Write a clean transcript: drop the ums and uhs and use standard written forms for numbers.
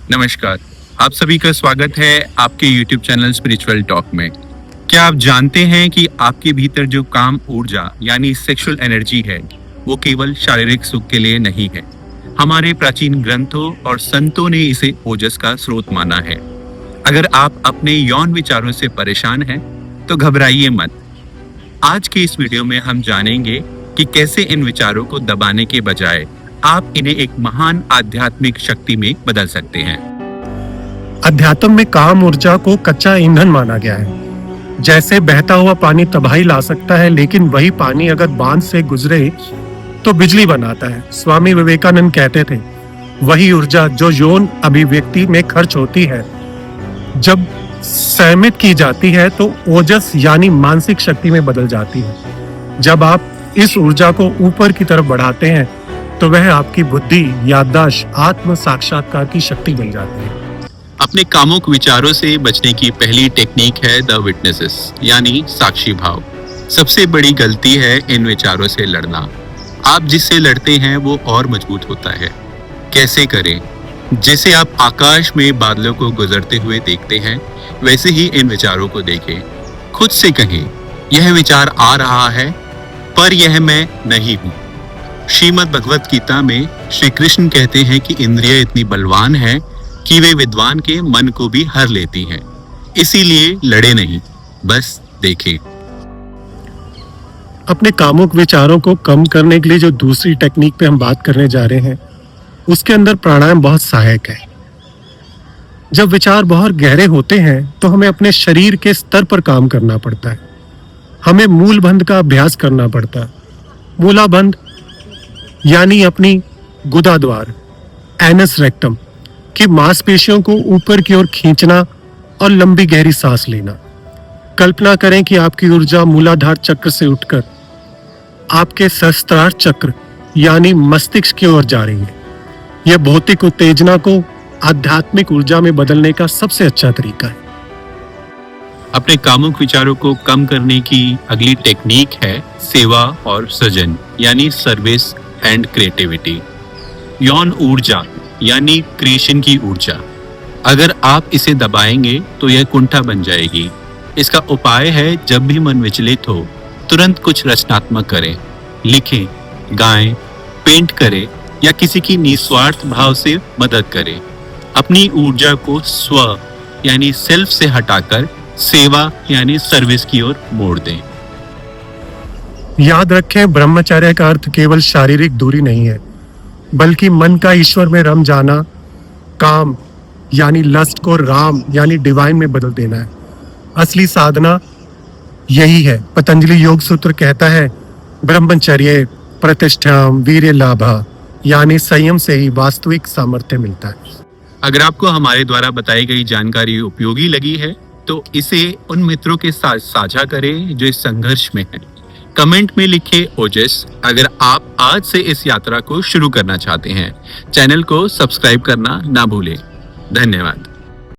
नमस्कार, आप सभी का स्वागत है आपके YouTube चैनल स्पिरिचुअल टॉक में। क्या आप जानते हैं कि आपके भीतर जो काम ऊर्जा यानी सेक्सुअल एनर्जी है, वो केवल शारीरिक सुख के लिए नहीं है। हमारे प्राचीन ग्रंथों और संतों ने इसे ओजस का स्रोत माना है। अगर आप अपने यौन विचारों से परेशान हैं, तो घबराइए मत। आज के इस वीडियो में हम जानेंगे कि कैसे इन विचारों को दबाने के बजाय आप इन्हें एक महान आध्यात्मिक शक्ति में बदल सकते हैं। अध्यात्म में काम ऊर्जा को कच्चा ईंधन माना गया है। जैसे बहता हुआ पानी तबाही ला सकता है, लेकिन वही पानी अगर बांध से गुजरे तो बिजली बनाता है। स्वामी विवेकानंद कहते थे, वही ऊर्जा जो यौन अभिव्यक्ति में खर्च होती है, जब संयमित की जाती है तो ओजस यानी मानसिक शक्ति में बदल जाती है। जब आप इस ऊर्जा को ऊपर की तरफ बढ़ाते हैं तो वह आपकी बुद्धि, याददाश्त, आत्म साक्षात्कार की शक्ति बन जाती है। अपने कामुक विचारों से बचने की पहली टेक्निक है द विटनेसेस यानी साक्षी भाव। सबसे बड़ी गलती है इन विचारों से लड़ना। आप जिससे लड़ते हैं वो और मजबूत होता है। कैसे करें? जैसे आप आकाश में बादलों को गुजरते हुए देखते हैं, वैसे ही इन विचारों को देखें। खुद से कहें, यह विचार आ रहा है पर यह मैं नहीं हूँ। श्रीमद् भगवत गीता में श्री कृष्ण कहते हैं कि इंद्रिय इतनी बलवान है कि वे विद्वान के मन को भी हर लेती हैं। इसीलिए लड़े नहीं, बस देखें। अपने कामुक विचारों को कम करने के लिए जो दूसरी टेक्निक पे हम बात करने जा रहे हैं, उसके अंदर प्राणायाम बहुत सहायक है। जब विचार बहुत गहरे होते हैं तो हमें अपने शरीर के स्तर पर काम करना पड़ता है। हमें मूलबंध का अभ्यास करना पड़ता है। मूलाबंध यानी अपनी गुदा द्वार, एनस रेक्टम की मांसपेशियों को ऊपर की ओर खींचना और लंबी गहरी सांस लेना। कल्पना करें कि आपकी ऊर्जा मूलाधार चक्र से उठकर आपके सहस्त्रार चक्र यानी मस्तिष्क की ओर जा रही है। यह भौतिक उत्तेजना को आध्यात्मिक ऊर्जा में बदलने का सबसे अच्छा तरीका है। अपने कामुक विचारों को कम करने की अगली टेक्निक है सेवा और सृजन यानी सर्विस एंड क्रिएटिविटी। यौन ऊर्जा यानी क्रिएशन की ऊर्जा, अगर आप इसे दबाएंगे तो यह कुंठा बन जाएगी। इसका उपाय है, जब भी मन विचलित हो तुरंत कुछ रचनात्मक करें। लिखें, गाएं, पेंट करें या किसी की निस्वार्थ भाव से मदद करें। अपनी ऊर्जा को स्व यानी सेल्फ से हटाकर सेवा यानी सर्विस की ओर मोड़ दें। याद रखें, ब्रह्मचर्य का अर्थ केवल शारीरिक दूरी नहीं है, बल्कि मन का ईश्वर में रम जाना। काम यानी लस्ट को राम यानी डिवाइन में बदल देना है। असली साधना यही है। पतंजलि योग सूत्र कहता है, ब्रह्मचर्य प्रतिष्ठाम वीर्य लाभा यानी संयम से ही वास्तविक सामर्थ्य मिलता है। अगर आपको हमारे द्वारा बताई गई जानकारी उपयोगी लगी है तो इसे उन मित्रों के साथ साझा करें जो इस संघर्ष में हैं। कमेंट में लिखे ओजस अगर आप आज से इस यात्रा को शुरू करना चाहते हैं। चैनल को सब्सक्राइब करना ना भूलें। धन्यवाद।